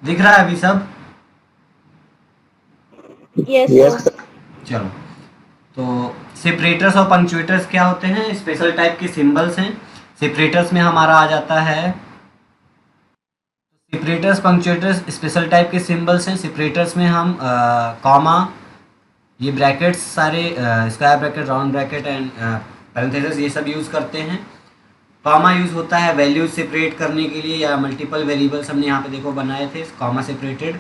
दिख रहा है अभी सब? Yes yes sir. चलो, तो सेपरेटर्स और पंक्चुएटर्स क्या होते हैं? स्पेशल टाइप के सिंबल्स हैं। सेपरेटर्स में हमारा आ जाता है, सेपरेटर्स पंक्चुएटर्स स्पेशल टाइप के सिंबल्स हैं। सेपरेटर्स में हम कॉमा, ये ब्रैकेट्स सारे, square bracket, round bracket and parenthesis, ये सब यूज़ करते हैं। कॉमा यूज़ होता है वैल्यूज सेपरेट करने के लिए, या मल्टीपल वेरिएबल्स हमने यहाँ पे देखो बनाए थे कॉमा सेपरेटेड।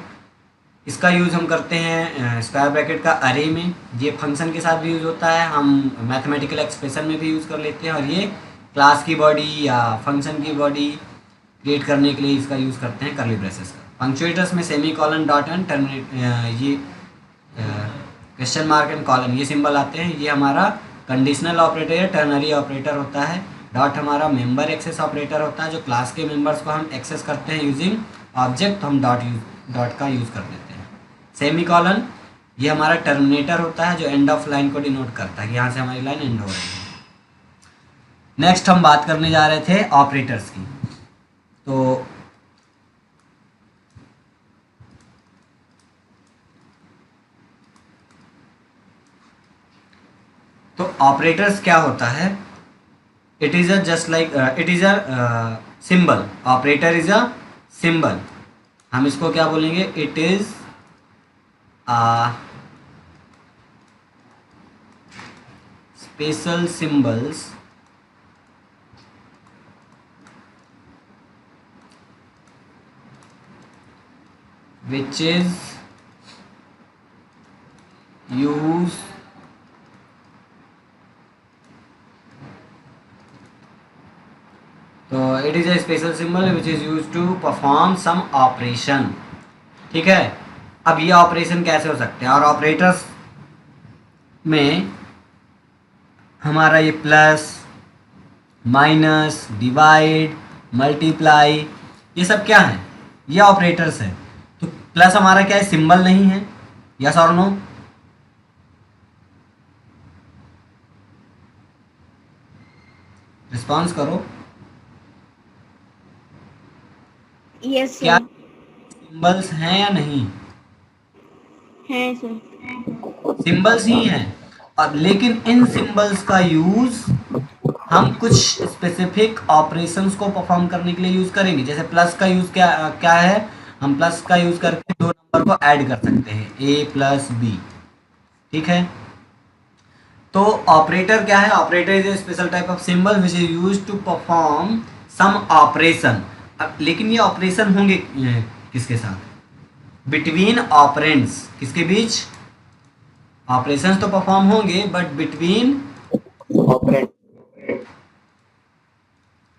इसका यूज़ हम करते हैं स्क्वायर ब्रैकेट का अरे में। ये फंक्शन के साथ भी यूज़ होता है, हम मैथमेटिकल एक्सप्रेशन में भी यूज़ कर लेते हैं। और ये क्लास की बॉडी या फंक्शन की बॉडी क्रिएट करने के लिए इसका यूज़ करते हैं कर्ली ब्रेसेस का। पंक्चुएटर्स में semi colon, dot and terminate, ये क्वेश्चन मार्क एंड कॉलन, ये सिंबल आते हैं। ये हमारा कंडीशनल ऑपरेटर या टर्नरी ऑपरेटर होता है। डॉट हमारा मेंबर एक्सेस ऑपरेटर होता है, जो क्लास के मेंबर्स को हम एक्सेस करते हैं यूजिंग ऑब्जेक्ट, तो हम डॉट का यूज़ कर देते हैं। सेमी कॉलन ये हमारा टर्मिनेटर होता है, जो एंड ऑफ लाइन को डिनोट करता है कि यहाँ से हमारी लाइन एंड हो रही है। नेक्स्ट हम बात करने जा रहे थे ऑपरेटर्स की। तो ऑपरेटर्स क्या होता है? It is a just like, it is a symbol. Operator is a symbol. हम इसको क्या बोलेंगे? It is special symbols which is used तो it is a special symbol which is use to perform some operation. ठीक है, अब ये operation कैसे हो सकते हैं? और ऑपरेटर्स में हमारा ये प्लस, माइनस, डिवाइड, मल्टीप्लाई, ये सब क्या है? ये ऑपरेटर्स है। तो प्लस हमारा क्या है? सिंबल नहीं है। यस और नो? रिस्पॉन्स करो। यस क्या सर। सिंबल्स हैं या नहीं? है सर। सिंबल्स ही हैं। और लेकिन इन सिंबल्स का यूज हम कुछ स्पेसिफिक ऑपरेशंस को परफॉर्म करने के लिए यूज करेंगे। जैसे प्लस का यूज क्या क्या है? हम प्लस का यूज करके दो नंबर को ऐड कर सकते हैं, ए प्लस बी। ठीक है, तो ऑपरेटर क्या है? Operator is a special type of symbol which is use to perform some operation. लेकिन ये ऑपरेशन होंगे किसके साथ? Between operands. किसके बीच? ऑपरेशंस तो परफॉर्म होंगे बट बिटवीन ऑपरेट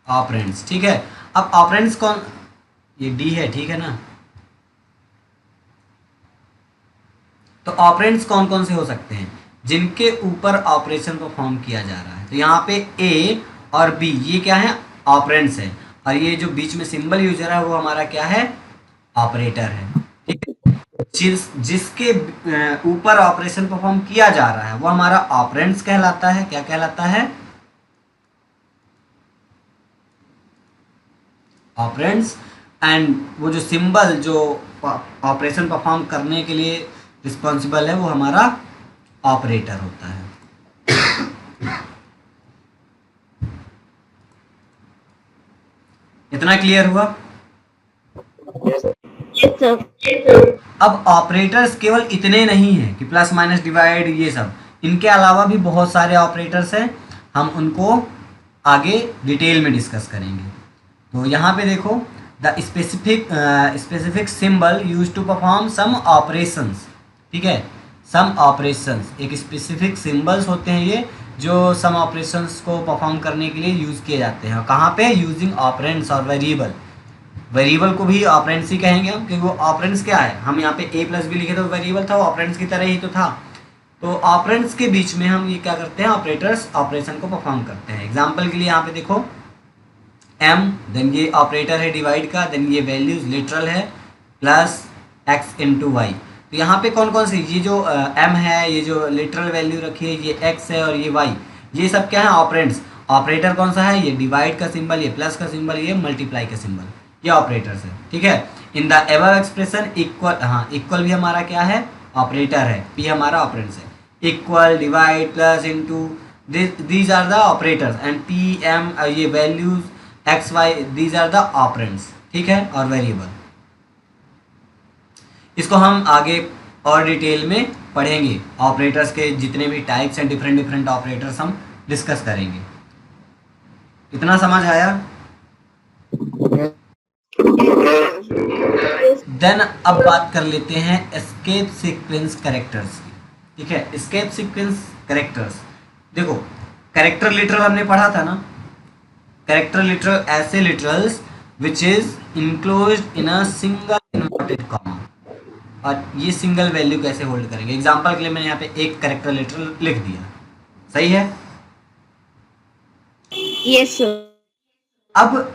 ऑपरेंड्स। ठीक है, अब ऑपरेंड्स कौन? ये डी है, ठीक है ना? तो ऑपरेंड्स कौन कौन से हो सकते हैं जिनके ऊपर ऑपरेशन परफॉर्म किया जा रहा है? तो यहाँ पे ए और बी ये क्या है? ऑपरेंड्स है। और ये जो बीच में सिंबल यूज हो रहा है वो हमारा क्या है? ऑपरेटर है। ठीक है, जिसके ऊपर ऑपरेशन परफॉर्म किया जा रहा है वो हमारा ऑपरेंड्स कहलाता है। क्या कहलाता है? ऑपरेंड्स। एंड वो जो सिंबल जो ऑपरेशन परफॉर्म करने के लिए रिस्पॉन्सिबल है वो हमारा ऑपरेटर होता है। इतना क्लियर हुआ? Yes sir. अब ऑपरेटर्स केवल इतने नहीं हैं कि प्लस माइनस डिवाइड ये सब, इनके अलावा भी बहुत सारे ऑपरेटर्स हैं। हम उनको आगे डिटेल में डिस्कस करेंगे। तो यहाँ पे देखो, the specific symbol use to perform some operations. ठीक है, सम ऑपरेशंस एक स्पेसिफिक सिंबल्स होते हैं ये, जो सम ऑपरेशंस को परफॉर्म करने के लिए यूज़ किए जाते हैं। कहाँ पे? यूजिंग ऑपरेंड्स और वेरिएबल। वेरिएबल को भी ऑपरेंड्स ही कहेंगे हम, क्योंकि वो ऑपरेंड्स क्या है? हम यहाँ पे ए प्लस बी लिखे तो वेरिएबल था, वो ऑपरेंड्स की तरह ही तो था। तो ऑपरेंड्स के बीच में हम ये क्या करते हैं? ऑपरेटर्स ऑपरेशन को परफॉर्म करते हैं। एग्जाम्पल के लिए यहाँ पे देखो, एम, देन ये ऑपरेटर है डिवाइड का, देन ये वैल्यूज लिटरल है प्लस एक्स इंटू वाई। तो यहाँ पे कौन कौन से? ये जो एम है, ये जो लिटरल वैल्यू रखी है, ये एक्स है और ये वाई, ये सब क्या है? ऑपरेंड्स। ऑपरेटर कौन सा है? ये डिवाइड का सिंबल, ये प्लस का सिंबल, ये मल्टीप्लाई का सिंबल, ये ऑपरेटर्स है। ठीक है, in the above expression equal, हाँ इक्वल भी हमारा क्या है, ऑपरेटर है, पी हमारा ऑपरेंड्स है, equal, divide, plus, into, these are the operators, and P M ये values X Y, these are the operands, ठीक है, और वेरिएबल। इसको हम आगे और डिटेल में पढ़ेंगे, ऑपरेटर्स के जितने भी टाइप्स हैं, डिफरेंट डिफरेंट ऑपरेटर्स हम डिस्कस करेंगे। इतना समझ आया? Yes. देन अब बात कर लेते हैं एस्केप सीक्वेंस कैरेक्टर्स की, ठीक है। एस्केप सीक्वेंस कैरेक्टर्स, देखो कैरेक्टर लिटरल हमने पढ़ा था ना, कैरेक्टर लिटरल ऐसे literals which is enclosed in a single inverted comma, और ये सिंगल वैल्यू कैसे होल्ड करेंगे। एग्जांपल के लिए मैंने यहाँ पे एक कैरेक्टर लिटरल लिख दिया, सही है। Yes, sir. अब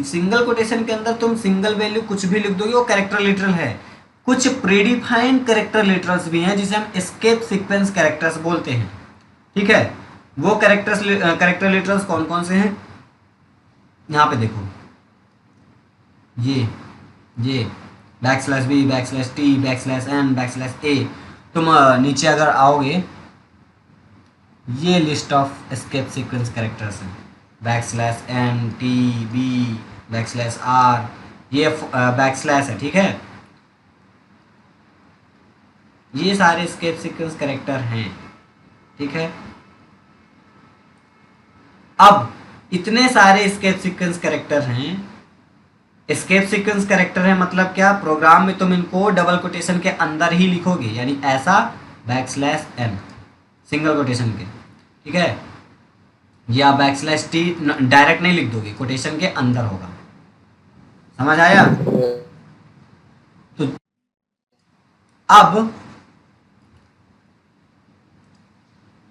सिंगल कोटेशन के अंदर तुम सिंगल वैल्यू कुछ भी लिख दोगे, वो कैरेक्टर लिटरल है। कुछ प्रीडिफाइंड कैरेक्टर लिटरल्स भी हैं जिसे हम एस्केप सीक्वेंस कैरेक्टर्स बोलते हैं, ठीक है। वो कैरेक्टर लिटरल्स कौन कौन से हैं, यहाँ पे देखो, ये back slash B, back slash T, back slash N, back slash A. तुम नीचे अगर आओगे, ये list of escape sequence characters हैं, back slash N, T, B, back slash R, ये बैक स्लैश है, ठीक है। ये सारे एस्केप सीक्वेंस कैरेक्टर हैं, ठीक है। अब इतने सारे एस्केप सीक्वेंस कैरेक्टर हैं, एस्केप सीक्वेंस कैरेक्टर है मतलब क्या, प्रोग्राम में तुम इनको डबल कोटेशन के अंदर ही लिखोगे, यानी ऐसा back slash n single quotation के, ठीक है, या बैक स्लैश टी डायरेक्ट नहीं लिख दोगे, कोटेशन के अंदर होगा। समझ आया? तो अब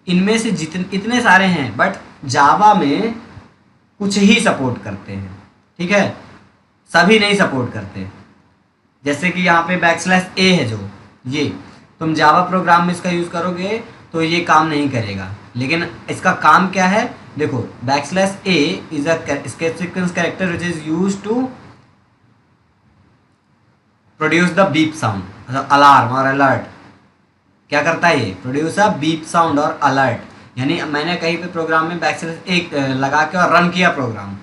इनमें से जितने इतने सारे हैं, बट जावा में कुछ ही सपोर्ट करते हैं, ठीक है, सभी नहीं सपोर्ट करते। जैसे कि यहाँ पे बैक स्लैश ए है, जो ये तुम जावा प्रोग्राम में इसका यूज़ करोगे तो ये काम नहीं करेगा, लेकिन इसका काम क्या है, देखो back slash a is a escape sequence character which is use to produce the beep sound, alarm और अलर्ट। क्या करता है ये, प्रोड्यूस अ बीप साउंड और अलर्ट, यानी मैंने कहीं पे प्रोग्राम में बैक स्लैश एक लगा के और रन किया प्रोग्राम,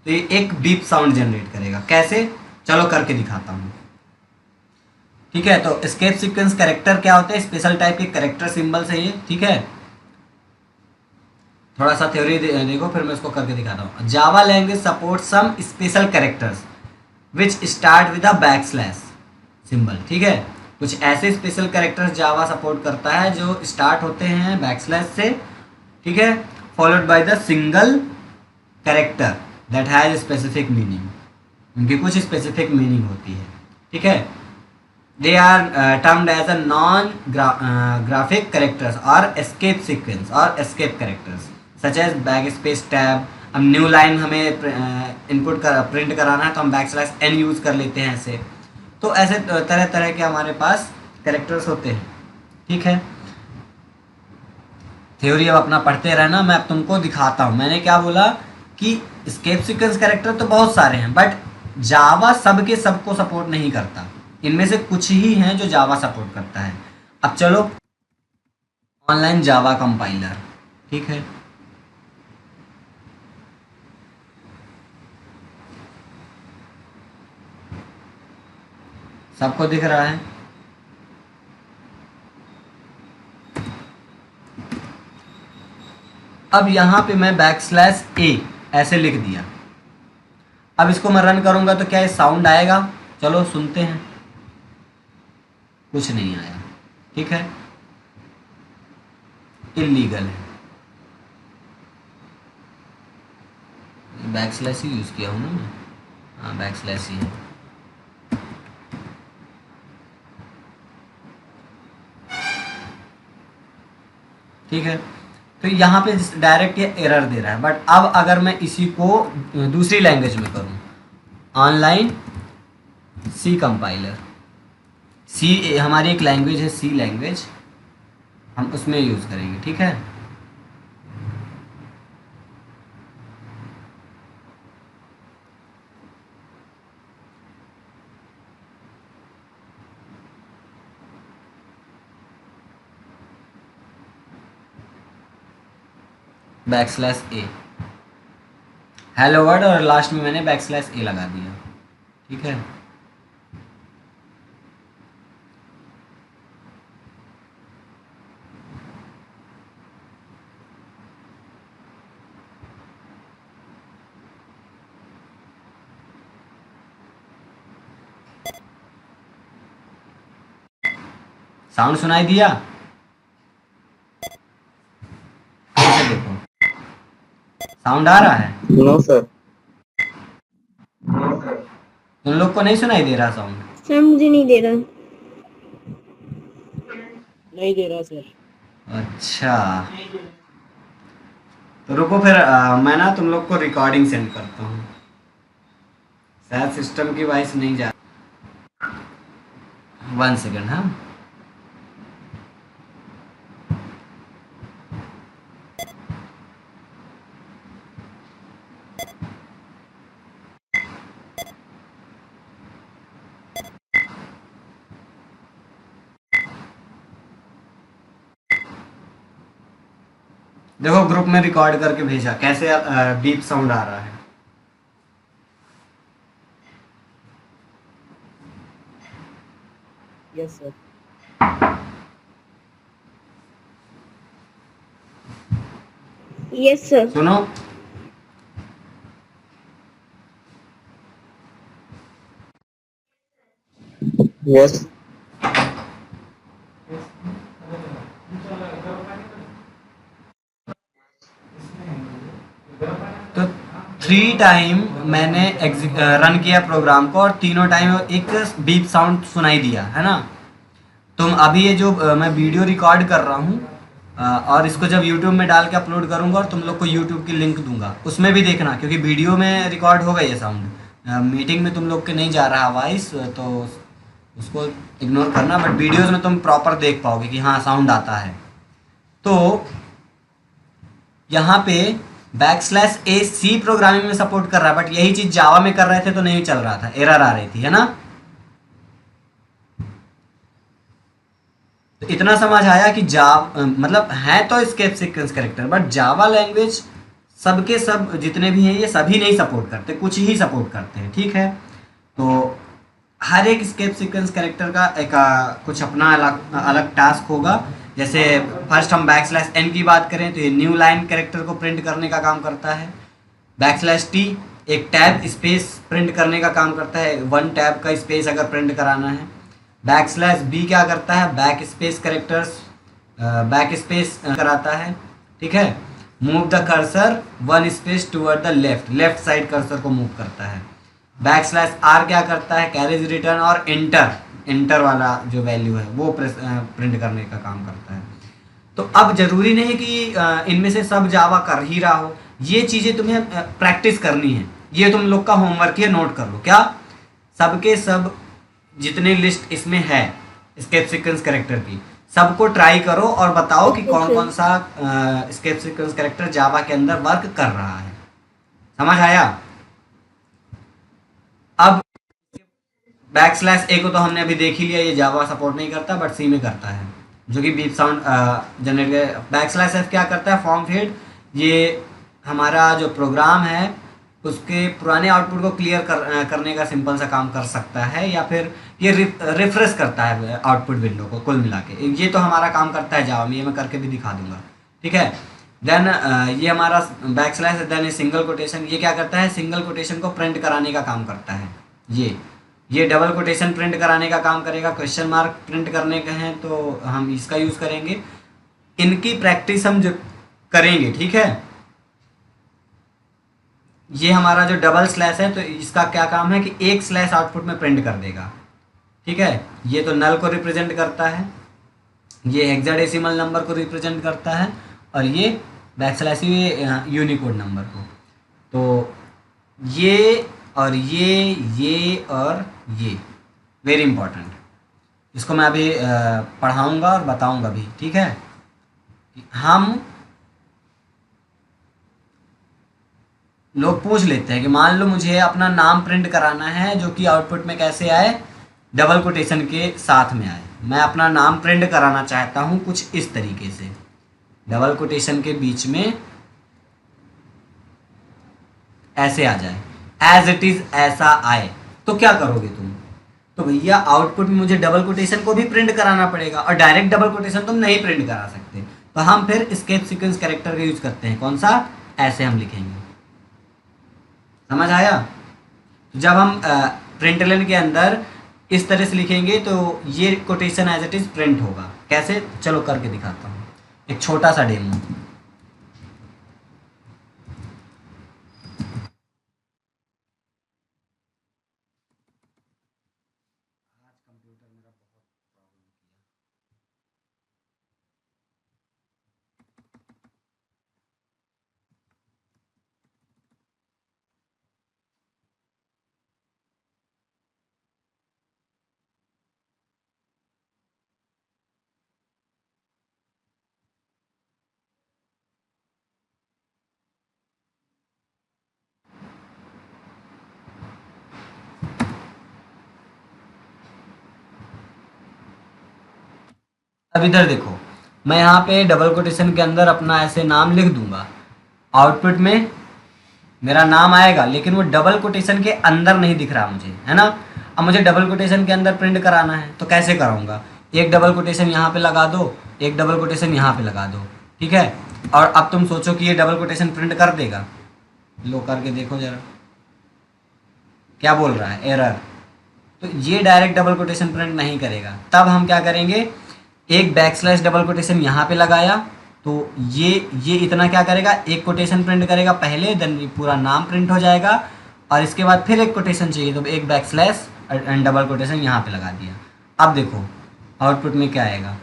तो ये एक बीप साउंड जनरेट करेगा। कैसे, चलो करके दिखाता हूँ, ठीक है। तो एस्केप सीक्वेंस कैरेक्टर क्या होते हैं, स्पेशल टाइप के कैरेक्टर सिंबल्स है ये, ठीक है। थोड़ा सा थ्योरी देखो, फिर मैं इसको करके दिखाता हूँ। Java language support some special characters which start with a backslash symbol, ठीक है। कुछ ऐसे स्पेशल कैरेक्टर्स जावा सपोर्ट करता है जो स्टार्ट होते हैं बैक स्लैश से, ठीक है, followed by the single character that has specific meaning, उनकी कुछ स्पेसिफिक मीनिंग होती है, ठीक है। They are termed as a non graphic characters और एस्केप सीक्वेंस और escape characters such as back space tab. अब न्यू लाइन हमें इनपुट कर प्रिंट कराना है तो हम बैक स्लैश एन यूज़ कर लेते हैं ऐसे। तो ऐसे तरह तरह के हमारे पास कैरेक्टर्स होते हैं, ठीक है। थ्योरी अब अपना पढ़ते रहना, मैं अब तुमको दिखाता हूँ। मैंने क्या बोला कि एस्केप सीक्वेंस कैरेक्टर तो बहुत सारे हैं, बट जावा सब के सबको सपोर्ट नहीं करता, इनमें से कुछ ही हैं जो जावा सपोर्ट करता है। अब चलो ऑनलाइन जावा कंपाइलर, ठीक है। सबको दिख रहा है? अब यहाँ पे मैं बैक स्लैश ए ऐसे लिख दिया। अब इसको मैं रन करूँगा तो क्या ये साउंड आएगा? चलो सुनते हैं। कुछ नहीं आया, ठीक है, इलीगल है। बैक स्लैश ही यूज़ किया हूँ ना मैं, हाँ बैक स्लैश ही है। ठीक है, तो यहाँ पे डायरेक्ट ये एरर दे रहा है, बट अब अगर मैं इसी को दूसरी लैंग्वेज में करूँ, ऑनलाइन सी कंपाइलर, सी हमारी एक लैंग्वेज है, सी लैंग्वेज, हम उसमें यूज़ करेंगे, ठीक है। /A हेलो वर्ड, और लास्ट में मैंने /A लगा दिया। ठीक है, साउंड सुनाई दिया? फिर से देखो, साउंड आ रहा है? No sir. तुम लोग को नहीं सुनाई दे रहा साउंड? सर मुझे नहीं दे रहा। नहीं दे रहा सर। अच्छा, तो रुको फिर मैं ना तुम लोग को रिकॉर्डिंग सेंड करता हूँ। शायद सिस्टम की वॉइस नहीं जा। 1 सेकेंड। हाँ, देखो ग्रुप में रिकॉर्ड करके भेजा, कैसे बीप साउंड आ रहा है। Yes sir. Yes sir. सुनो, यस। तो 3 टाइम मैंने रन किया प्रोग्राम को, और तीनों टाइम एक बीप साउंड सुनाई दिया, है ना। तुम अभी ये जो मैं वीडियो रिकॉर्ड कर रहा हूँ, और इसको जब यूट्यूब में डाल के अपलोड करूँगा और तुम लोग को यूट्यूब की लिंक दूंगा, उसमें भी देखना, क्योंकि वीडियो में रिकॉर्ड होगा ये साउंड। मीटिंग में तुम लोग के नहीं जा रहा वॉइस, तो उसको इग्नोर करना, बट वीडियोज़ में तुम प्रॉपर देख पाओगे कि हाँ साउंड आता है। तो यहाँ पे /AC प्रोग्रामिंग में सपोर्ट कर रहा है, बट यही चीज़ जावा में कर रहे थे तो नहीं चल रहा था, एरर आ रही थी, है ना। तो इतना समझ आया कि मतलब है तो escape sequence character, but Java language सबके सब जितने भी हैं ये सभी नहीं सपोर्ट करते, कुछ ही सपोर्ट करते हैं। ठीक है, तो हर एक एस्केप सीक्वेंस कैरेक्टर का एक कुछ अपना अलग अलग टास्क होगा। जैसे फर्स्ट हम /N की बात करें तो ये न्यू लाइन कैरेक्टर को प्रिंट करने का काम करता है। /T एक टैब स्पेस प्रिंट करने का काम करता है, 1 टैब का स्पेस अगर प्रिंट कराना है। /B क्या करता है, back space characters back space कराता है। ठीक है, move the cursor 1 space toward the left side cursor को मूव करता है। /R क्या करता है, कैरेज रिटर्न और इंटर वाला जो वैल्यू है वो प्रिंट करने का काम करता है। तो अब जरूरी नहीं कि इनमें से सब जावा कर ही रहा हो, ये चीज़ें तुम्हें प्रैक्टिस करनी है। ये तुम लोग का होमवर्क है, नोट कर लो। क्या सबके सब जितने लिस्ट इसमें है एस्केप सीक्वेंस कैरेक्टर की, सबको ट्राई करो और बताओ कि कौन कौन सा एस्केप सीक्वेंस कैरेक्टर जावा के अंदर वर्क कर रहा है। समझ आया? अब /A को तो हमने अभी देख ही लिया, ये जावा सपोर्ट नहीं करता बट सी में करता है, जो कि बीप साउंड जनरेट कर। /F क्या करता है, फॉर्म फीड, ये हमारा जो प्रोग्राम है उसके पुराने आउटपुट को क्लियर करने का सिंपल सा काम कर सकता है, या फिर ये रिफ्रेश करता है आउटपुट विंडो को। कुल मिला के ये तो हमारा काम करता है जावा में, ये मैं करके भी दिखा दूंगा। ठीक है, देन ये हमारा देन सिंगल कोटेशन, ये क्या करता है, सिंगल कोटेशन को प्रिंट कराने का काम करता है। ये डबल कोटेशन प्रिंट कराने का काम करेगा। क्वेश्चन मार्क प्रिंट करने के हैं तो हम इसका यूज़ करेंगे। इनकी प्रैक्टिस हम जो करेंगे, ठीक है। ये हमारा जो डबल स्लैश है तो इसका क्या काम है कि एक स्लैश आउटपुट में प्रिंट कर देगा। ठीक है, ये तो नल को रिप्रेजेंट करता है, ये हेक्साडेसिमल नंबर को रिप्रेजेंट करता है, और ये ये यूनिकोड नंबर को। तो ये और ये और ये वेरी इंपॉर्टेंट, इसको मैं अभी पढ़ाऊँगा और बताऊँगा भी। ठीक है, हम लोग पूछ लेते हैं कि मान लो मुझे अपना नाम प्रिंट कराना है जो कि आउटपुट में कैसे आए, डबल कोटेशन के साथ में आए। मैं अपना नाम प्रिंट कराना चाहता हूँ कुछ इस तरीके से, डबल कोटेशन के बीच में ऐसे आ जाए, एज इट इज ऐसा आए, तो क्या करोगे तुम? तो भैया आउटपुट में मुझे डबल कोटेशन को भी प्रिंट कराना पड़ेगा, और डायरेक्ट डबल कोटेशन तुम नहीं प्रिंट करा सकते, तो हम फिर एस्केप सीक्वेंस कैरेक्टर का यूज करते हैं। कौन सा? ऐसे हम लिखेंगे। समझ आया? जब हम प्रिंटलन के अंदर इस तरह से लिखेंगे तो ये quotation as it is print होगा। कैसे? चलो करके दिखाता हूँ, एक छोटा सा डेमो। अब इधर देखो, मैं यहाँ पे डबल कोटेशन के अंदर अपना ऐसे नाम लिख दूंगा, आउटपुट में मेरा नाम आएगा, लेकिन वो डबल कोटेशन के अंदर नहीं दिख रहा मुझे, है ना। अब मुझे डबल कोटेशन के अंदर प्रिंट कराना है, तो कैसे कराऊंगा? एक डबल कोटेशन यहाँ पे लगा दो, एक डबल कोटेशन यहाँ पे लगा दो, ठीक है। और अब तुम सोचो कि ये डबल कोटेशन प्रिंट कर देगा, लो करके देखो जरा, क्या बोल रहा है? एरर। तो ये डायरेक्ट डबल कोटेशन प्रिंट नहीं करेगा। तब हम क्या करेंगे, एक बैकस्लैश डबल कोटेशन यहाँ पे लगाया, तो ये इतना क्या करेगा, एक कोटेशन प्रिंट करेगा पहले, देन पूरा नाम प्रिंट हो जाएगा, और इसके बाद फिर एक कोटेशन चाहिए, तो एक बैकस्लैश एंड डबल कोटेशन यहाँ पे लगा दिया। अब देखो आउटपुट में क्या आएगा,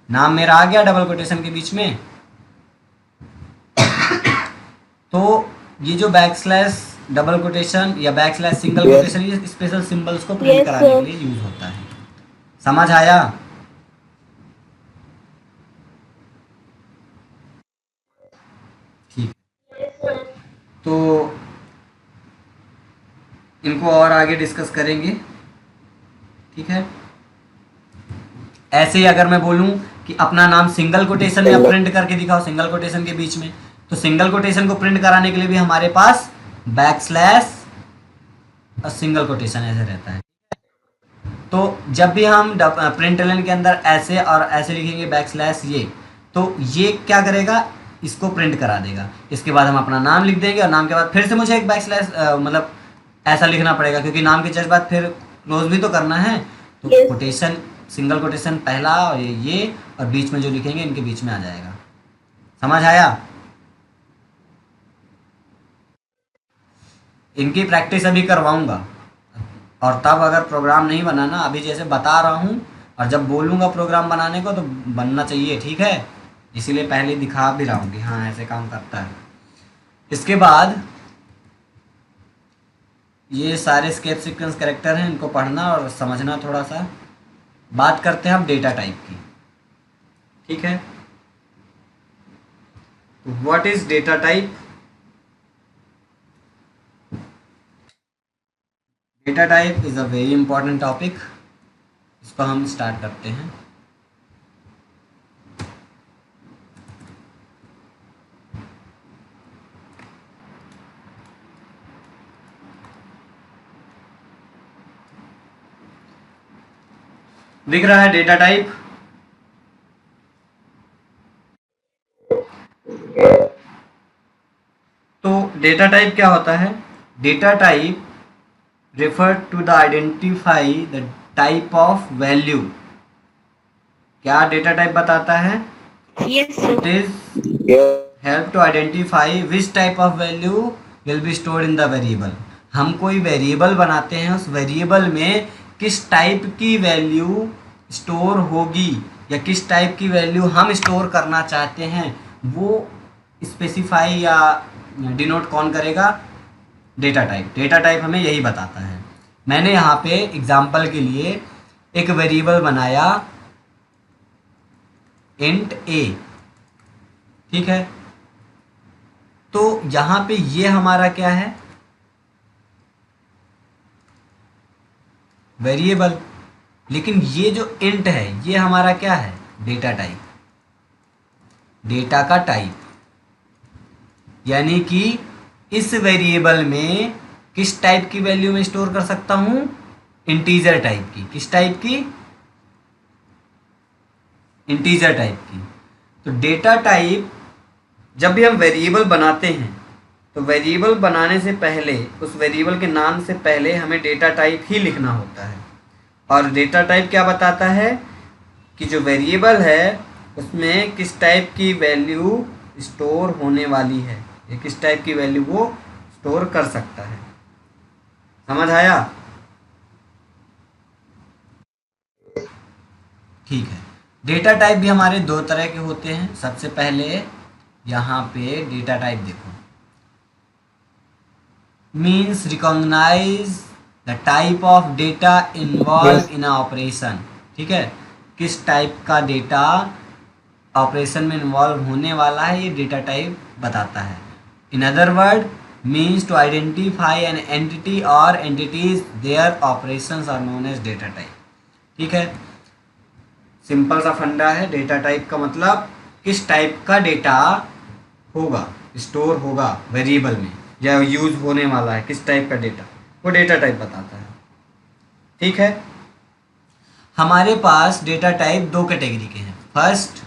नाम मेरा आ गया डबल कोटेशन के बीच में। तो ये जो बैकस्लैश डबल कोटेशन या बैकस्लैश सिंगल कोटेशन, ये स्पेशल सिंबल्स को प्रिंट कराने के लिए यूज होता है। समझ आया? ठीक, तो इनको और आगे डिस्कस करेंगे, ठीक है। ऐसे ही अगर मैं बोलूं कि अपना नाम सिंगल कोटेशन में प्रिंट करके दिखाओ, सिंगल कोटेशन के बीच में, तो सिंगल कोटेशन को प्रिंट कराने के लिए भी हमारे पास बैकस्लैश और सिंगल कोटेशन ऐसे रहता है। तो जब भी हम प्रिंटलन के अंदर ऐसे और ऐसे लिखेंगे बैकस्लैश ये, तो ये क्या करेगा, इसको प्रिंट करा देगा। इसके बाद हम अपना नाम लिख देंगे, और नाम के बाद फिर से मुझे एक बैकस्लैश मतलब ऐसा लिखना पड़ेगा, क्योंकि नाम के जस्ट बाद फिर क्लोज भी तो करना है। तो कोटेशन, सिंगल कोटेशन पहला, और ये और बीच में जो लिखेंगे इनके बीच में आ जाएगा। समझ आया? इनकी प्रैक्टिस अभी करवाऊंगा, और तब अगर प्रोग्राम नहीं बनाना, अभी जैसे बता रहा हूँ, और जब बोलूँगा प्रोग्राम बनाने को तो बनना चाहिए, ठीक है। इसीलिए पहले दिखा भी रहा हूँ कि हाँ ऐसे काम करता है। इसके बाद ये सारे स्केप सीक्वेंस कैरेक्टर हैं, इनको पढ़ना और समझना थोड़ा सा। बात करते हैं हम डेटा टाइप की, ठीक है। What is data type? Data type is a very important topic. इसको हम स्टार्ट करते हैं। दिख रहा है डेटा टाइप? तो डेटा टाइप क्या होता है? Data type refer to the identify the type of value। क्या डेटा टाइप बताता है? Yes, sir. It is help to identify which type of value will be stored in the variable। हम कोई variable बनाते हैं, उस वेरिएबल में किस टाइप की वैल्यू स्टोर होगी, या किस टाइप की वैल्यू हम स्टोर करना चाहते हैं, वो स्पेसिफाई या डिनोट कौन करेगा? Data type. डेटा टाइप हमें यही बताता है। मैंने यहाँ पे एग्जाम्पल के लिए एक वेरिएबल बनाया इंट ए, ठीक है। तो यहाँ पे ये हमारा क्या है? वेरिएबल। लेकिन ये जो इंट है ये हमारा क्या है? डेटा टाइप, डेटा का टाइप। यानी कि इस वेरिएबल में किस टाइप की वैल्यू में स्टोर कर सकता हूँ, इंटीजर टाइप की। किस टाइप की? इंटीजर टाइप की। तो डेटा टाइप जब भी हम वेरिएबल बनाते हैं तो वेरिएबल बनाने से पहले उस वेरिएबल के नाम से पहले हमें डेटा टाइप ही लिखना होता है। और डेटा टाइप क्या बताता है कि जो वेरिएबल है उसमें किस टाइप की वैल्यू स्टोर होने वाली है, या किस टाइप की वैल्यू वो स्टोर कर सकता है। समझ आया? ठीक है। डेटा टाइप भी हमारे दो तरह के होते हैं। सबसे पहले यहाँ पे डेटा टाइप देखो, means recognise the type of data involve in operation. ठीक है, किस टाइप का डेटा ऑपरेशन में इन्वॉल्व होने वाला है, ये डेटा टाइप बताता है। In other word means to identify an entity और entities their operations are known as data type. ठीक है, सिंपल सा फंडा है। डेटा टाइप का मतलब किस टाइप का डेटा होगा, स्टोर होगा वेरिएबल में, या यूज होने वाला है, किस टाइप का डेटा, वो डेटा टाइप बताता है। ठीक है, हमारे पास डेटा टाइप दो कैटेगरी के हैं। फर्स्ट,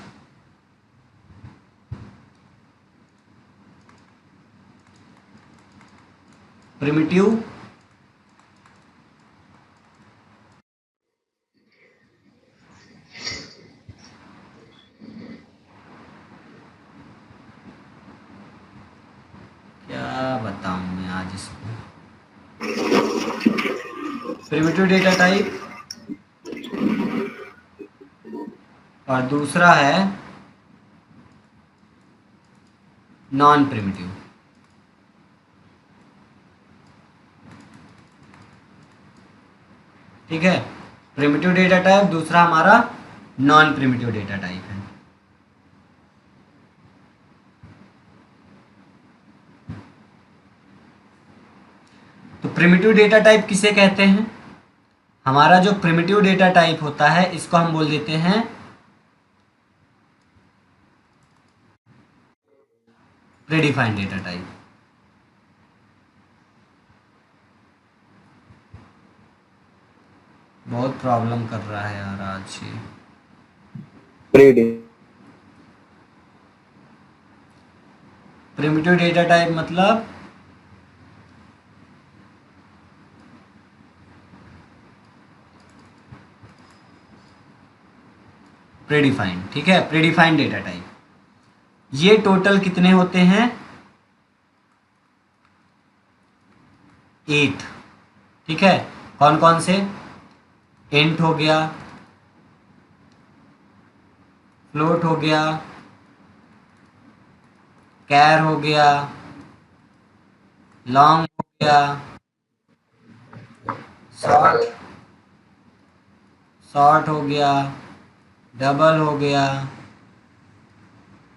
प्रिमिटिव, क्या बताऊं मैं आज इसको, प्रिमिटिव डेटा टाइप, और दूसरा है नॉन प्रिमिटिव। ठीक है, प्रिमिटिव डेटा टाइप, दूसरा हमारा नॉन प्रिमिटिव डेटा टाइप है। तो प्रिमिटिव डेटा टाइप किसे कहते हैं? हमारा जो प्रिमिटिव डेटा टाइप होता है इसको हम बोल देते हैं प्रीडिफाइंड डेटा टाइप। बहुत प्रॉब्लम कर रहा है यार आज ये। प्रिमिटिव डेटा टाइप मतलब प्रीडिफाइंड। ठीक है, प्रीडिफाइंड डेटा टाइप। ये टोटल कितने होते हैं? 8। ठीक है, कौन कौन से? इंट हो गया, फ्लोट हो गया, कैर हो गया, लॉन्ग हो गया, शॉर्ट हो गया, डबल हो गया।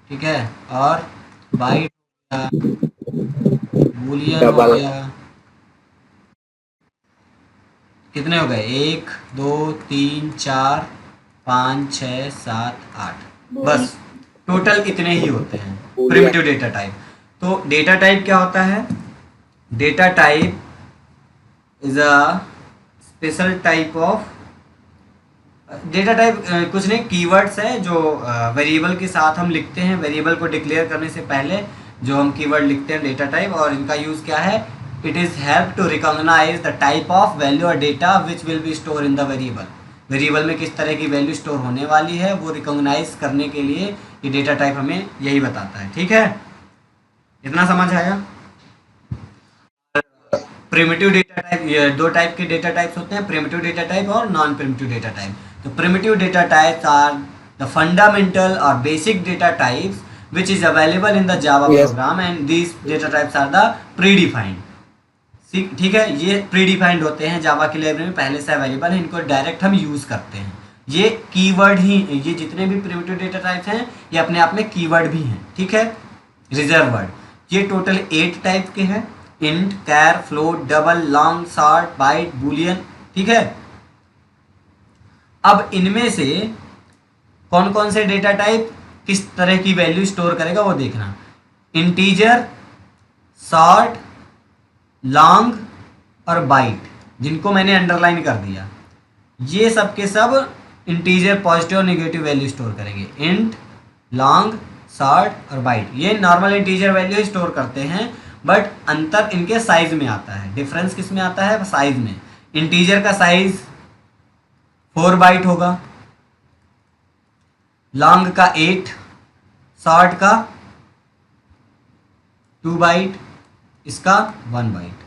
ठीक है, और बाइट हो गया, बूलियन हो गया। कितने हो गए? 1 2 3 4 5 6 7 8, बस टोटल इतने ही होते हैं प्रिमिटिव डेटा टाइप। तो डेटा टाइप क्या होता है? Data type is a special type of data type. कुछ नहीं, कीवर्ड्स है जो वेरिएबल के साथ हम लिखते हैं। वेरिएबल को डिक्लेयर करने से पहले जो हम कीवर्ड लिखते हैं डेटा टाइप, और इनका यूज़ क्या है? It is help to recognize the type of value और data which will be store in the variable. Variable में किस तरह की वैल्यू स्टोर होने वाली है वो रिकॉग्नाइज करने के लिए ये डेटा टाइप हमें यही बताता है। ठीक है, इतना समझ आया? प्रिमिटिव डेटा टाइप, ये दो टाइप के डेटा टाइप्स होते हैं, प्रिमिटिव डेटा टाइप और नॉन प्रिमिटिव डेटा टाइप। तो primitive data types are the fundamental और basic data types which is available in the Java program and these data types are the predefined। ठीक है, ये predefined होते हैं, जावा की library में पहले से अवेलेबल है, इनको डायरेक्ट हम यूज़ करते हैं। ये कीवर्ड ही, ये जितने भी प्रिमिटिव डेटा टाइप्स हैं ये अपने आप में कीवर्ड भी हैं। ठीक है, रिजर्व वर्ड। ये टोटल 8 टाइप के हैं, int, char, float, double, long, short, byte, boolean. ठीक है, अब इनमें से कौन कौन से डेटा टाइप किस तरह की वैल्यू स्टोर करेगा वो देखना। इंटीजर शॉर्ट, लॉन्ग और बाइट, जिनको मैंने अंडरलाइन कर दिया, ये सब के सब इंटीजर पॉजिटिव और नेगेटिव वैल्यू स्टोर करेंगे। इंट, लॉन्ग, शॉर्ट और बाइट ये नॉर्मल इंटीजर वैल्यू स्टोर करते हैं, बट अंतर इनके साइज में आता है। डिफरेंस किस में आता है? साइज में। इंटीजर का साइज 4 बाइट होगा, लॉन्ग का 8, शॉर्ट का 2 बाइट, इसका 1 बाइट।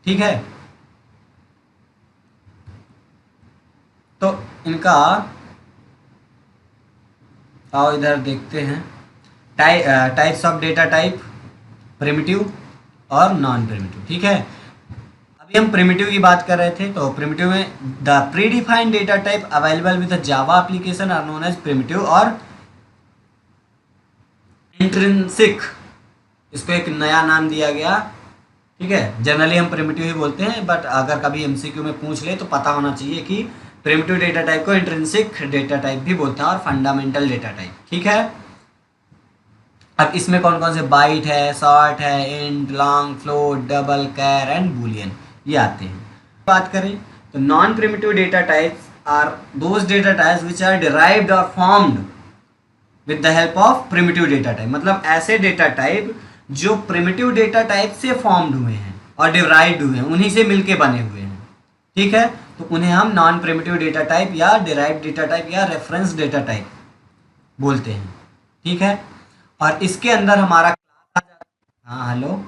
ठीक है, तो इनका आओ इधर देखते हैं। Types of data type, primitive और नॉन प्रिमिटिव। ठीक है, अभी हम प्रिमिटिव की बात कर रहे थे, तो प्रिमिटिव में the predefined data type available with the Java application are known as primitive और इंट्रिंसिक, इसको एक नया नाम दिया गया। ठीक है, जनरली हम प्रिमिटिव ही बोलते हैं, बट अगर कभी एमसीक्यू में पूछ ले तो पता होना चाहिए कि प्रिमिटिव डेटा टाइप को इंट्रिंसिक डेटा टाइप भी बोलते हैं और फंडामेंटल डेटा टाइप। ठीक है, अब इसमें कौन कौन से बाइट है, शॉर्ट है, int, long, float, double, char and boolean ये आते हैं। बात करें तो non primitive data types are those data types which are derived और formed with the help of primitive data type. मतलब ऐसे डेटा टाइप जो प्रिमिटिव डेटा टाइप से फॉर्म्ड हुए हैं और डिराइव्ड हुए हैं, उन्हीं से मिलके बने हुए हैं। ठीक है, तो उन्हें हम नॉन प्रिमिटिव डेटा टाइप या डिराइव्ड डेटा टाइप या रेफरेंस डेटा टाइप बोलते हैं। ठीक है, और इसके अंदर हमारा क्लास आ जाता है। हाँ हेलो,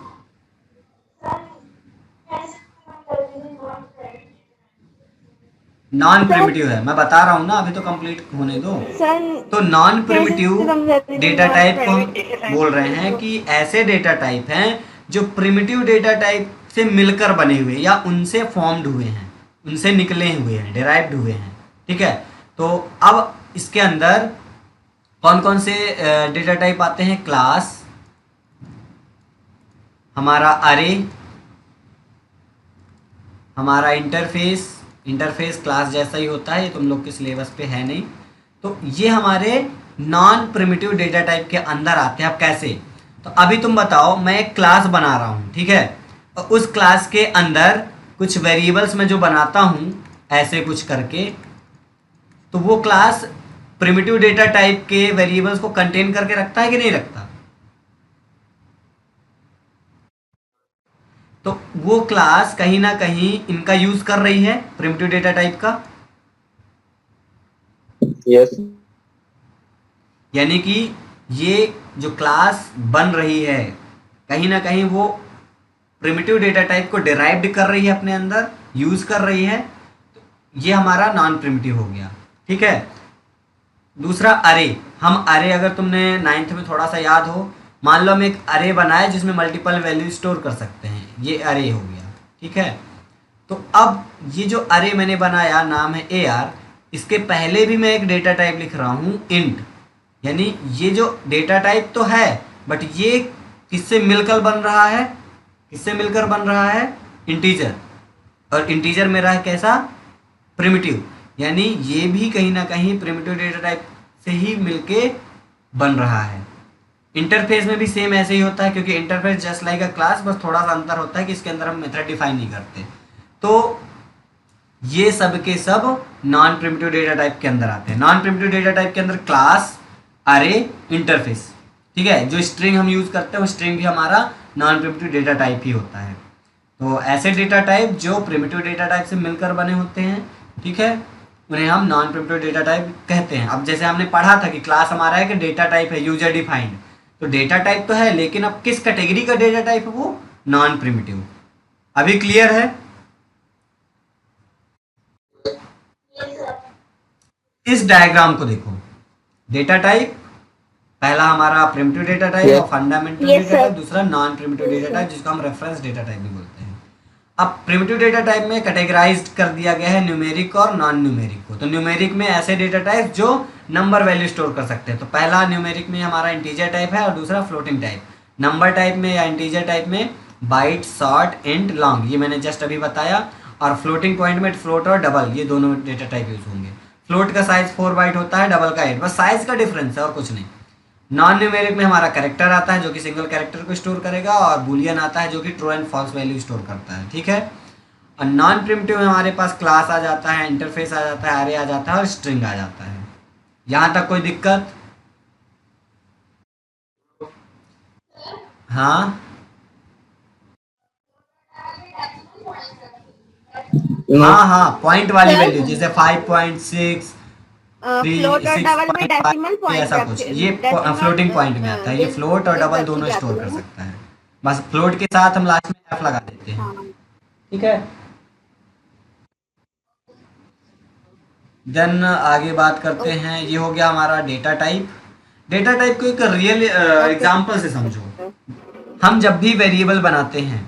नॉन प्रिमिटिव है, मैं बता रहा हूँ ना, अभी तो कंप्लीट होने दो। सर तो नॉन प्रिमिटिव कैसे डेटा टाइप को हम बोल रहे हैं कि ऐसे डेटा टाइप हैं जो प्रिमिटिव डेटा टाइप से मिलकर बने हुए या उनसे फॉर्म्ड हुए हैं, उनसे निकले हुए हैं, डिराइव्ड हुए हैं। ठीक है, तो अब इसके अंदर कौन कौन से डेटा टाइप आते हैं? क्लास, हमारा अरे, हमारा इंटरफेस, इंटरफेस क्लास जैसा ही होता है, ये तुम लोग के सिलेबस पे है नहीं। तो ये हमारे नॉन प्रिमिटिव डेटा टाइप के अंदर आते हैं। अब कैसे? तो अभी तुम बताओ, मैं एक क्लास बना रहा हूँ, ठीक है, और उस क्लास के अंदर कुछ वेरिएबल्स मैं जो बनाता हूँ ऐसे कुछ करके, तो वो क्लास प्रिमिटिव डेटा टाइप के वेरिएबल्स को कंटेन करके रखता है कि नहीं रखता? तो वो क्लास कहीं ना कहीं इनका यूज कर रही है, प्रिमिटिव डेटा टाइप का। यस, यानी कि ये जो क्लास बन रही है कहीं ना कहीं वो प्रिमिटिव डेटा टाइप को डिराइव्ड कर रही है, अपने अंदर यूज कर रही है। तो ये हमारा नॉन प्रिमिटिव हो गया। ठीक है, दूसरा अरे। हम अरे, अगर तुमने 9th में थोड़ा सा याद हो, मान लो हम एक अरे बनाए जिसमें मल्टीपल वैल्यू स्टोर कर सकते हैं, ये अरे हो गया। ठीक है, तो अब ये जो अरे मैंने बनाया, नाम है AR, इसके पहले भी मैं एक डेटा टाइप लिख रहा हूँ इंट। यानी ये जो डेटा टाइप तो है, बट ये किससे मिलकर बन रहा है? किससे मिलकर बन रहा है? इंटीजर। और इंटीजर मेरा है कैसा? प्रिमिटिव। यानी ये भी कहीं ना कहीं प्रिमिटिव डेटा टाइप से ही मिलके बन रहा है। इंटरफेस में भी सेम ऐसे ही होता है, क्योंकि इंटरफेस जस्ट लाइक अ क्लास, बस थोड़ा सा अंतर होता है कि इसके अंदर हम मेथड डिफाइन नहीं करते। तो ये सब के सब नॉन प्रिमिटिव डेटा टाइप के अंदर आते हैं। नॉन प्रिमिटिव डेटा टाइप के अंदर क्लास, अरे, इंटरफेस। ठीक है, जो स्ट्रिंग हम यूज करते हैं वो स्ट्रिंग भी हमारा नॉन प्रिमिटिव डेटा टाइप ही होता है। तो ऐसे डेटा टाइप जो प्रिमिटिव डेटा टाइप से मिलकर बने होते हैं, ठीक है, उन्हें हम नॉन प्रिमिटिव डेटा टाइप कहते हैं। अब जैसे हमने पढ़ा था कि क्लास हमारा है कि डेटा टाइप है, यूजर डिफाइंड, तो डेटा टाइप तो है, लेकिन अब किस कैटेगरी का डेटा टाइप है? वो नॉन प्रिमिटिव। अभी क्लियर है? इस डायग्राम को देखो, डेटा टाइप पहला हमारा प्रिमिटिव डेटा टाइप और फंडामेंटल डेटा टाइप, दूसरा नॉन प्रिमिटिव डेटा टाइप जिसको हम रेफरेंस डेटा टाइप भी बोलते हैं। अब प्रिमिटिव डेटा टाइप में कैटेगराइज्ड कर दिया गया है न्यूमेरिक और नॉन न्यूमेरिक को। तो न्यूमेरिक में ऐसे डेटा टाइप जो नंबर वैल्यू स्टोर कर सकते हैं। तो पहला न्यूमेरिक में हमारा इंटीजर टाइप है और दूसरा फ्लोटिंग टाइप। नंबर टाइप में या इंटीजर टाइप में बाइट, शॉर्ट, इंट, लॉन्ग, ये मैंने जस्ट अभी बताया। और फ्लोटिंग पॉइंट में फ्लोट और डबल, ये दोनों डेटा टाइप यूज होंगे। फ्लोट का साइज 4 बाइट होता है, डबल का 8, बस साइज का डिफरेंस है और कुछ नहीं। नॉन न्यूमेरिक में हमारा कैरेक्टर आता है जो कि सिंगल कैरेक्टर को स्टोर करेगा, और बुलियन आता है जो कि true and false value store करता है, ठीक है। और नॉन प्रिमिटिव में हमारे पास क्लास आ जाता है, इंटरफेस आ जाता है, एरे आ जाता है और स्ट्रिंग आ जाता है। यहाँ तक कोई दिक्कत? हाँ, नो हाँ हाँ, पॉइंट वाली सर वैल्यू जैसे 5.6, फ्लोट और डबल में 6.5, डेसिमल पॉइंट ऐसा कुछ, ये फ्लोटिंग पॉइंट में आता है। ये फ्लोट और डबल दोनों स्टोर कर सकता है। बस फ्लोट के साथ हम लास्ट में एफ लगा देते हैं, हाँ ठीक है। देन आगे बात करते हैं, ये हो गया हमारा डेटा टाइप। डेटा टाइप को एक रियल ओके एग्जांपल से समझो। हम जब भी वेरिएबल बनाते हैं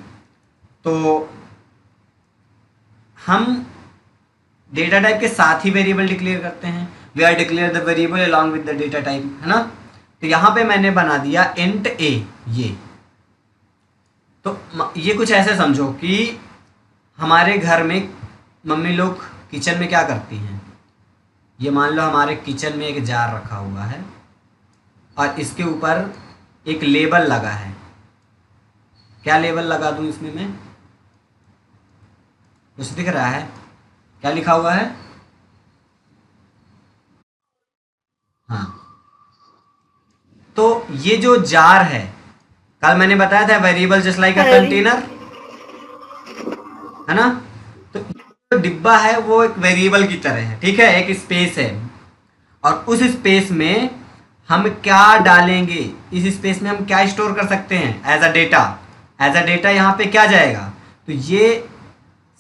तो हम डेटा टाइप के साथ ही वेरिएबल डिक्लेयर करते हैं। We are declare the variable along with the data type, है ना। तो यहाँ पे मैंने बना दिया इंट ए। ये तो ये कुछ ऐसे समझो कि हमारे घर में मम्मी लोग किचन में क्या करती हैं। ये मान लो हमारे किचन में एक जार रखा हुआ है और इसके ऊपर एक लेबल लगा है। क्या लेबल लगा दूं इसमें मैं? कुछ दिख रहा है? क्या लिखा हुआ है? हाँ, तो ये जो जार है, कल मैंने बताया था variable just like a container, है ना। तो जो डिब्बा है वो एक वेरिएबल की तरह है, ठीक है। एक स्पेस है और उस स्पेस में हम क्या डालेंगे, इस स्पेस में हम क्या स्टोर कर सकते हैं as a data. As a data यहाँ पे क्या जाएगा? तो ये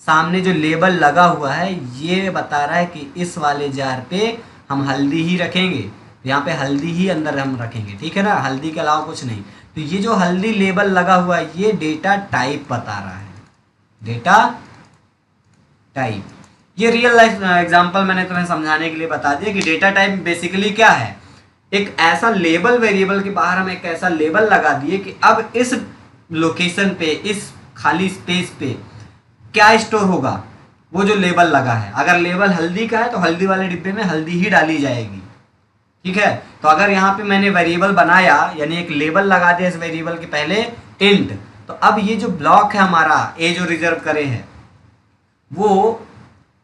सामने जो लेबल लगा हुआ है ये बता रहा है कि इस वाले जार पे हम हल्दी ही रखेंगे, तो यहाँ पे हल्दी ही अंदर हम रखेंगे, ठीक है ना। हल्दी के अलावा कुछ नहीं। तो ये जो हल्दी लेबल लगा हुआ है ये डेटा टाइप बता रहा है, डेटा टाइप। ये रियल लाइफ एग्जांपल मैंने तुम्हें समझाने के लिए बता दिया कि डेटा टाइप बेसिकली क्या है। एक ऐसा लेबल, वेरिएबल के बाहर हम एक ऐसा लेबल लगा दिए कि अब इस लोकेशन पे, इस खाली स्पेस पे क्या स्टोर होगा, वो जो लेबल लगा है। अगर लेबल हल्दी का है तो हल्दी वाले डिब्बे में हल्दी ही डाली जाएगी, ठीक है। तो अगर यहाँ पे मैंने वेरिएबल बनाया यानी एक लेबल लगा दिया इस वेरिएबल के पहले इंट, तो अब ये जो ब्लॉक है हमारा ए जो रिजर्व करे है वो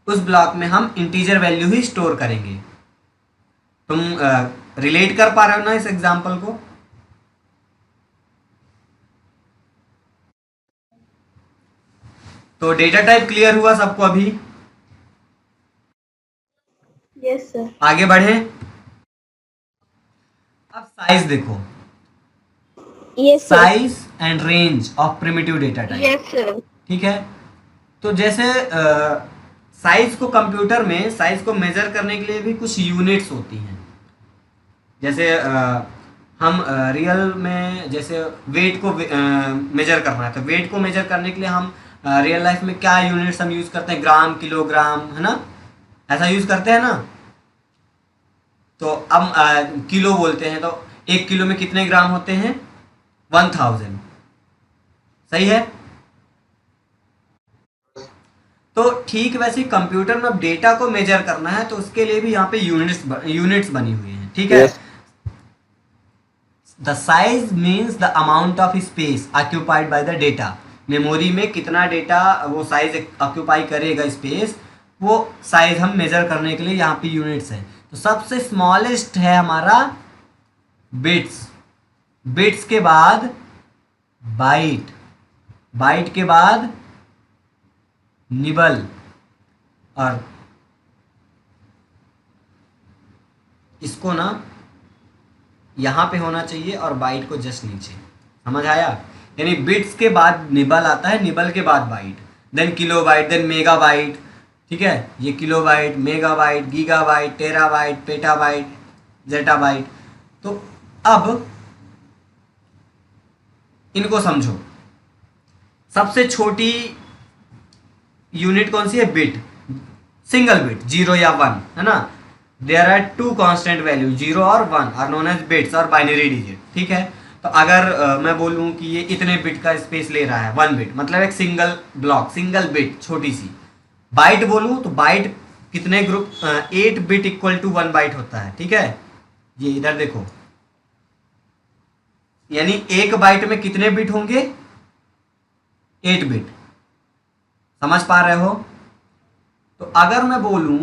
उस ब्लॉक में हम इंटीजर वैल्यू ही स्टोर करेंगे। तुम रिलेट कर पा रहे हो ना इस एग्जांपल को? तो डेटा टाइप क्लियर हुआ सबको अभी? यस सर आगे बढ़े। अब साइज देखो, yes sir size and range of primitive data type, yes sir ठीक है। तो जैसे साइज को, कंप्यूटर में साइज को मेजर करने के लिए भी कुछ यूनिट्स होती हैं। जैसे हम रियल में जैसे वेट को मेजर करना है, तो वेट को मेजर करने के लिए हम रियल लाइफ में क्या यूनिट्स हम यूज़ करते हैं? ग्राम, किलोग्राम, है ना, ऐसा यूज़ करते हैं ना। तो अब किलो बोलते हैं तो 1 किलो में कितने ग्राम होते हैं? 1000, सही है। तो ठीक वैसे कंप्यूटर में अब डेटा को मेजर करना है तो उसके लिए भी यहाँ पे यूनिट्स बनी हुई हैं, ठीक है। Yes the size means the amount of space occupied by the data. Memory में कितना डेटा वो साइज ऑक्यूपाई करेगा स्पेस, वो साइज हम मेजर करने के लिए यहाँ पे यूनिट्स है। तो सबसे स्मॉलेस्ट है हमारा बिट्स, बिट्स के बाद बाइट, बाइट के बाद निबल, और इसको ना यहाँ पे होना चाहिए और बाइट को जस्ट नीचे, समझ आया। यानी बिट्स के बाद निबल आता है, निबल के बाद byte, then kilobyte, then megabyte, ठीक है। ये kilobyte, megabyte, gigabyte, terabyte, petabyte, zettabyte. तो अब इनको समझो। सबसे छोटी यूनिट कौन सी है? बिट, सिंगल बिट, 0 या 1, है ना। देयर आर 2 कांस्टेंट वैल्यू 0 और 1 आर नोन एज बिट्स और बाइनरी डिजिट, ठीक है। तो अगर मैं बोलूँ कि ये इतने बिट का स्पेस ले रहा है, 1 बिट मतलब एक सिंगल ब्लॉक, सिंगल बिट छोटी सी। बाइट बोलूँ तो बाइट कितने group, 8 bit equal to 1 byte होता है, ठीक है। ये इधर देखो, यानी एक बाइट में कितने बिट होंगे? 8 बिट। समझ पा रहे हो? तो अगर मैं बोलूं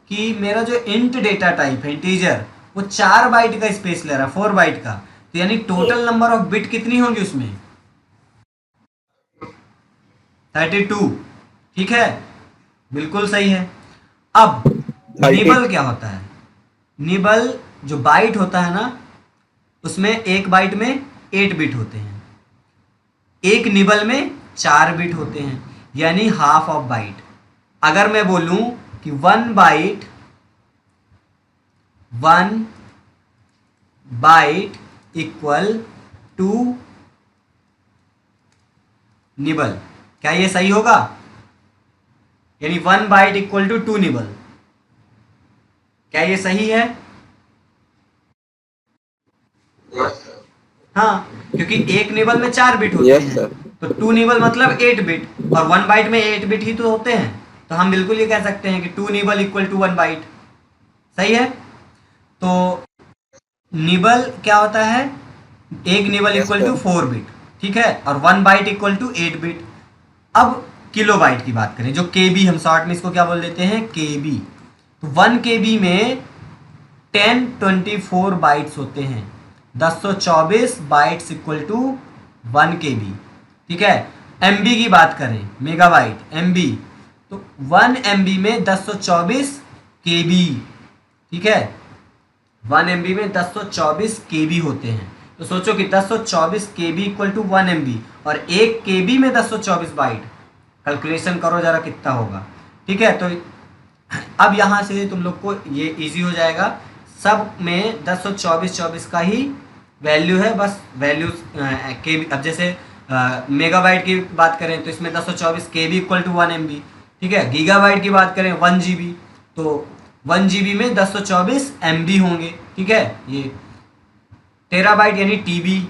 कि मेरा जो इंट डेटा टाइप है इंटीजर, वो 4 बाइट का स्पेस ले रहा है, 4 बाइट का, तो यानी टोटल नंबर ऑफ बिट कितनी होंगी उसमें? 32। ठीक है, बिल्कुल सही है। अब निबल क्या होता है? निबल जो बाइट होता है ना, उसमें एक बाइट में 8 बिट होते हैं, एक निबल में 4 बिट होते हैं, यानी हाफ ऑफ बाइट। अगर मैं बोलूं कि 1 बाइट इक्वल टू निबल, क्या ये सही होगा? यानी 1 बाइट इक्वल टू 2 निबल, क्या ये सही है? हाँ, क्योंकि एक निबल में 4 बिट होते हैं, तो 2 निबल मतलब 8 बिट, और 1 बाइट में 8 बिट ही तो होते हैं, तो हम बिल्कुल ये कह सकते हैं कि 2 निबल इक्वल टू 1 बाइट। सही है। तो निबल क्या होता है? एक निबल इक्वल टू 4 बिट, ठीक है, और 1 बाइट इक्वल टू 8 बिट। अब किलो बाइट की बात करें, जो केबी, हम शॉर्ट में इसको क्या बोल देते हैं? केबी। तो 1 केबी में 1024 बाइट्स होते हैं, 1024 बाइट्स इक्वल टू 1 केबी। ठीक है। एमबी की बात करें, मेगाबाइट, एमबी, तो 1 एमबी में 1024 केबी। ठीक है, 1 एमबी में 1024 केबी होते हैं। तो सोचो कि 1024 केबी इक्वल टू 1 एमबी, और 1 केबी में 1024 बाइट, कैलकुलेशन करो जरा कितना होगा। ठीक है, तो अब यहाँ से तुम लोग को ये इजी हो जाएगा, सब में 1024 का ही वैल्यू है, बस वैल्यू के। अब जैसे मेगाबाइट की बात करें तो इसमें 1024 के बी इक्वल टू 1 MB। ठीक है, गीगाबाइट की बात करें 1 GB, तो 1 GB में 1024 MB होंगे। ठीक है, ये टेराबाइट यानी TB,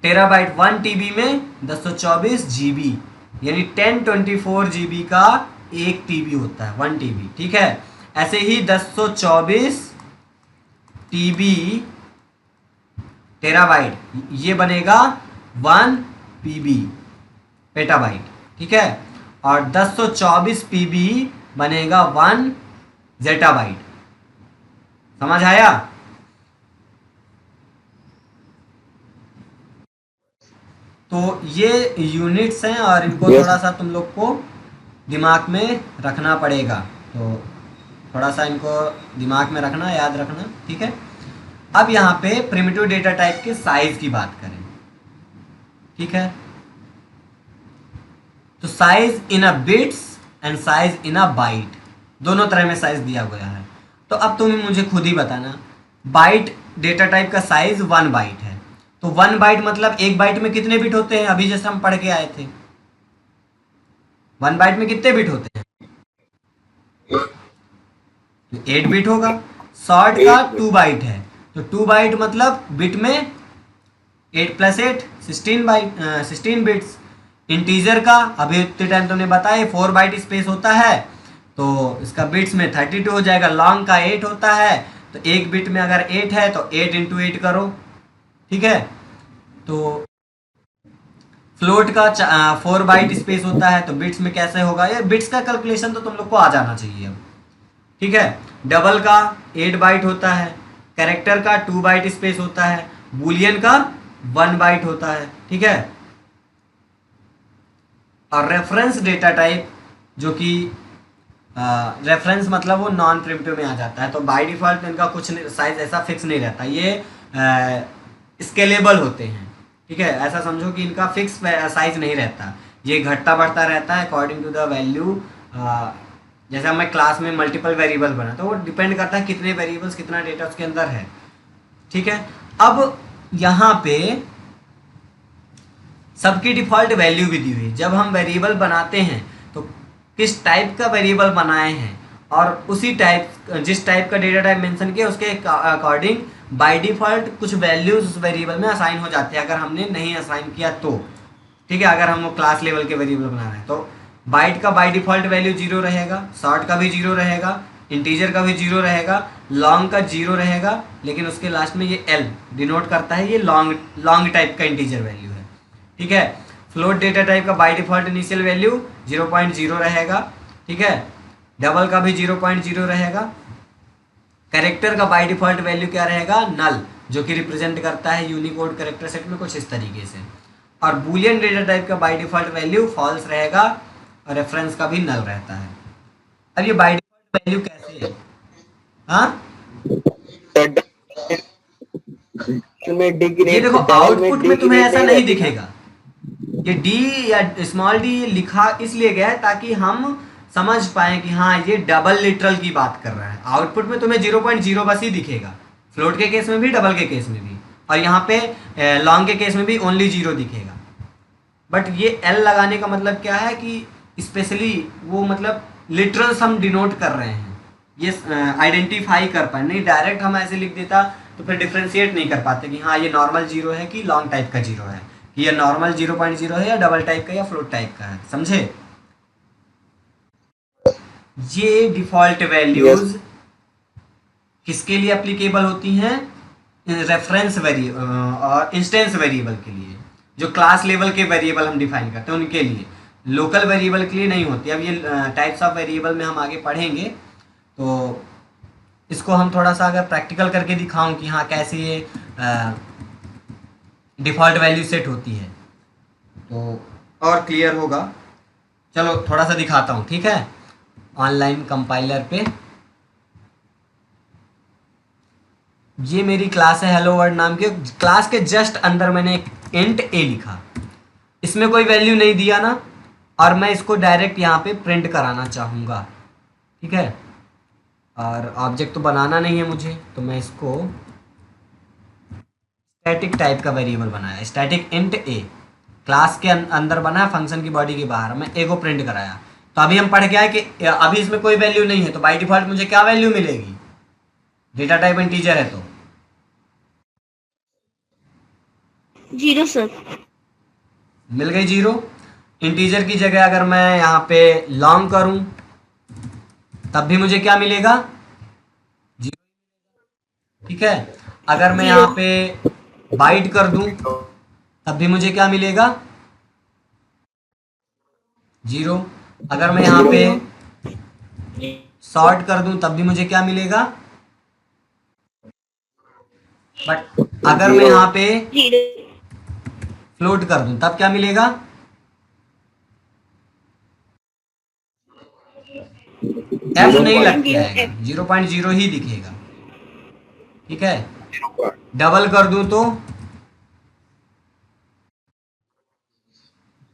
टेराबाइट 1 TB में 1024 GB, यानी 1024 GB का 1 TB होता है, 1 TB। ठीक है, ऐसे ही 1024 TB टेराबाइट, ये बनेगा 1 PB पेटाबाइट। ठीक है, और 1024 PB बनेगा 1 जेटाबाइट। समझ आया? तो ये यूनिट्स हैं और इनको थोड़ा सा तुम लोग को दिमाग में रखना पड़ेगा, तो थोड़ा सा इनको दिमाग में रखना, याद रखना। ठीक है, अब यहाँ पे प्रिमिटिव डेटा टाइप के साइज की बात करें। ठीक है, तो size in a bits and size in a byte, दोनों तरह में साइज दिया गया है। तो अब तुम्हें मुझे खुद ही बताना, बाइट डेटा टाइप का साइज 1 बाइट है, तो 1 बाइट मतलब एक बाइट में कितने बिट होते हैं? अभी जैसे हम पढ़ के आए थे, 1 बाइट में कितने बिट होते हैं? 8 बिट होगा। शॉर्ट का 2 बाइट है, तो 2 बाइट मतलब बिट में 8 + 8 16 बाइट, 16 बिट्स। इंटीजर का अभी उतने टाइम तुमने बताया 4 बाइट स्पेस होता है, तो इसका बिट्स में 32 हो जाएगा। लॉन्ग का 8 होता है, तो एक बिट में अगर 8 है तो 8 × 8 करो। ठीक है, तो फ्लोट का 4 बाइट स्पेस होता है, तो बिट्स में कैसे होगा? ये बिट्स का कैलकुलेशन तो तुम लोग को आ जाना चाहिए अब। ठीक है, डबल का 8 बाइट होता है, कैरेक्टर का 2 बाइट स्पेस होता है, बूलियन का 1 बाइट होता है। ठीक है, और रेफरेंस डेटा टाइप, जो कि रेफरेंस मतलब वो नॉन प्रिमिटिव में आ जाता है, तो बाय डिफॉल्ट इनका कुछ साइज ऐसा फिक्स नहीं रहता, ये स्केलेबल होते हैं। ठीक है, ऐसा समझो कि इनका फिक्स साइज नहीं रहता, ये घटता बढ़ता रहता है अकॉर्डिंग टू द वैल्यू। जैसे हमें क्लास में मल्टीपल वेरिएबल बना, तो वो डिपेंड करता है कितने वेरिएबल्स, कितना डेटा उसके अंदर है। ठीक है, अब यहाँ पे सबकी डिफ़ॉल्ट वैल्यू भी दी हुई। जब हम वेरिएबल बनाते हैं तो किस टाइप का वेरिएबल बनाए हैं, और उसी टाइप, जिस टाइप का डेटा टाइप मेंशन किया उसके अकॉर्डिंग बाय डिफ़ॉल्ट कुछ वैल्यूज उस वेरिएबल में असाइन हो जाती है, अगर हमने नहीं असाइन किया तो। ठीक है, अगर हम वो क्लास लेवल के वेरिएबल बना रहे हैं तो बाइट का बाय डिफ़ॉल्ट वैल्यू 0 रहेगा, शॉर्ट का भी 0 रहेगा, इंटीजर का भी 0 रहेगा, लॉन्ग का 0 रहेगा, लेकिन उसके लास्ट में ये एल डिनोट करता है, ये लॉन्ग टाइप का इंटीजर वैल्यू है। ठीक है। फ्लोट डेटा टाइप का बाय डिफॉल्ट इनिशियल वैल्यू 0.0 रहेगा। ठीक है। डबल का भी 0.0 रहेगा। कैरेक्टर का बाय डिफॉल्ट वैल्यू क्या रहेगा, नल, जो कि रिप्रेजेंट करता है यूनिकोड कैरेक्टर सेट में कुछ इस तरीके से। और बूलियन डेटा टाइप का बाय डिफॉल्ट वैल्यू फॉल्स रहेगा और रेफरेंस का भी नल रहता है। अब ये बाय डिफॉल्ट वैल्यू कैसे है? हाँ, ये देखो आउटपुट में तुम्हें ऐसा नहीं दिखेगा। ये डी या स्मॉल डी लिखा इसलिए गया है ताकि हम समझ पाए कि हाँ ये डबल लिटरल की बात कर रहा है। आउटपुट में तुम्हें 0.0 बस ही दिखेगा, फ्लोट के केस में भी, डबल के केस में भी, और यहाँ पे लॉन्ग के केस में भी ओनली 0 दिखेगा। बट ये एल लगाने का मतलब क्या है कि स्पेशली वो मतलब लिटरल्स हम डिनोट कर रहे हैं, ये आइडेंटिफाई कर पाए। नहीं डायरेक्ट हम ऐसे लिख देता तो फिर डिफ्रेंशिएट नहीं कर पाते कि हाँ ये नॉर्मल 0 है कि लॉन्ग टाइप का 0 है, कि ये नॉर्मल 0.0 है या डबल टाइप का या फ्लोट टाइप का है। समझे? ये डिफॉल्ट वैल्यूज किसके लिए एप्लीकेबल होती हैं? रेफरेंस वेरिएबल और इंस्टेंस वेरिएबल के लिए, जो क्लास लेवल के वेरिएबल हम डिफाइन करते हैं उनके लिए, लोकल वेरिएबल के लिए नहीं होती। अब ये टाइप्स ऑफ वेरिएबल में हम आगे पढ़ेंगे, तो इसको हम थोड़ा सा अगर प्रैक्टिकल करके दिखाऊं कि हाँ कैसे ये डिफ़ॉल्ट वैल्यू सेट होती है तो और क्लियर होगा। चलो थोड़ा सा दिखाता हूँ, ठीक है। ऑनलाइन कंपाइलर पे ये मेरी क्लास है हेलो वर्ल्ड नाम के। क्लास के जस्ट अंदर मैंने एक इंट ए लिखा, इसमें कोई वैल्यू नहीं दिया ना, और मैं इसको डायरेक्ट यहाँ पे प्रिंट कराना चाहूँगा। ठीक है। और ऑब्जेक्ट तो बनाना नहीं है मुझे, तो मैं इसको स्टैटिक टाइप का वेरिएबल बनाया, स्टैटिक इंट ए, क्लास के अंदर बना है, फंक्शन की बॉडी के बाहर मैं ए को प्रिंट कराया। तो अभी हम पढ़ के आए कि अभी इसमें कोई वैल्यू नहीं है, तो बाय डिफॉल्ट मुझे क्या वैल्यू मिलेगी? डेटा टाइप इंटीजर है तो 0 सर। मिल गई 0। इंटीजर की जगह अगर मैं यहाँ पे लॉन्ग करूँ तब भी मुझे क्या मिलेगा? 0। ठीक है। अगर मैं यहाँ पे बाइट कर दूं तब भी मुझे क्या मिलेगा? 0। अगर मैं यहाँ पे सॉर्ट कर दूं तब भी मुझे क्या मिलेगा? बट अगर मैं यहाँ पे फ्लोट कर दूं तब क्या मिलेगा? एफ नहीं लग के आएगा, 0.0 ही दिखेगा। ठीक है। डबल कर दूं तो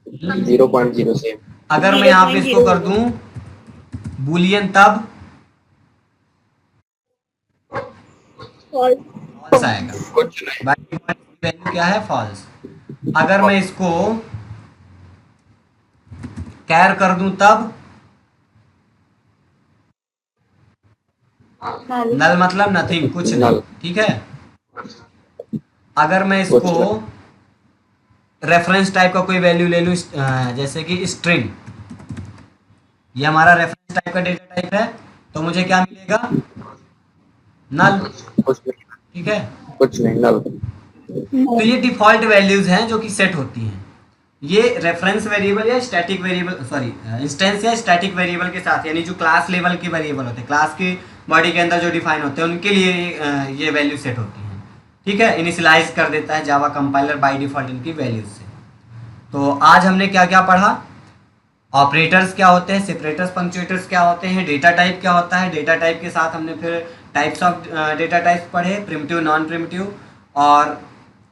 0.0 सेम। अगर मैं यहाँ पे इसको कर दूं बुलियन तब फॉल्स आएगा। वैल्यू क्या है? फॉल्स। अगर मैं इसको कैर कर दूं तब नल मतलब नथिंग, कुछ नहीं। ठीक है। अगर मैं इसको रेफरेंस टाइप का कोई वैल्यू ले लूँ, जैसे कि स्ट्रिंग, ये हमारा रेफरेंस टाइप का डेटा टाइप है, तो मुझे क्या मिलेगा? नल। ठीक है। कुछ नहीं, नल। तो ये डिफॉल्ट वैल्यूज हैं जो कि सेट होती हैं। ये रेफरेंस वेरिएबल या स्टैटिक वेरिएबल, सॉरी इंस्टेंस या स्टैटिक वेरिएबल के साथ, यानी जो क्लास लेवल के वेरिएबल होते हैं, क्लास की बॉडी के अंदर जो डिफाइन होते हैं, उनके लिए ये वैल्यू सेट होती हैं। ठीक है। इनिशियलाइज कर देता है जावा कंपाइलर बाय डिफॉल्ट इनकी वैल्यूज से। तो आज हमने क्या क्या पढ़ा? ऑपरेटर्स क्या होते हैं, सेपरेटर्स पंक्चुएटर्स क्या होते हैं, डेटा टाइप क्या होता है, डेटा टाइप के साथ हमने फिर टाइप्स ऑफ डेटा टाइप्स पढ़े, प्रिमिटिव नॉन प्रिमिटिव, और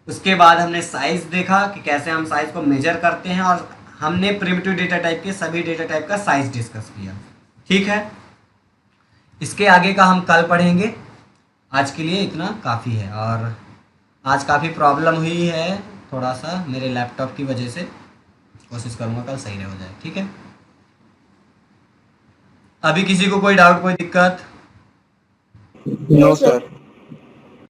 उसके बाद हमने साइज देखा कि कैसे हम साइज को मेजर करते हैं, और हमने प्रिमिटिव डेटा टाइप के सभी डेटा टाइप का साइज डिस्कस किया। ठीक है। इसके आगे का हम कल पढ़ेंगे। आज के लिए इतना काफ़ी है। और आज काफ़ी प्रॉब्लम हुई है थोड़ा सा मेरे लैपटॉप की वजह से, कोशिश करूँगा कल सही हो जाए। ठीक है। अभी किसी को कोई डाउट, कोई दिक्कत? No sir.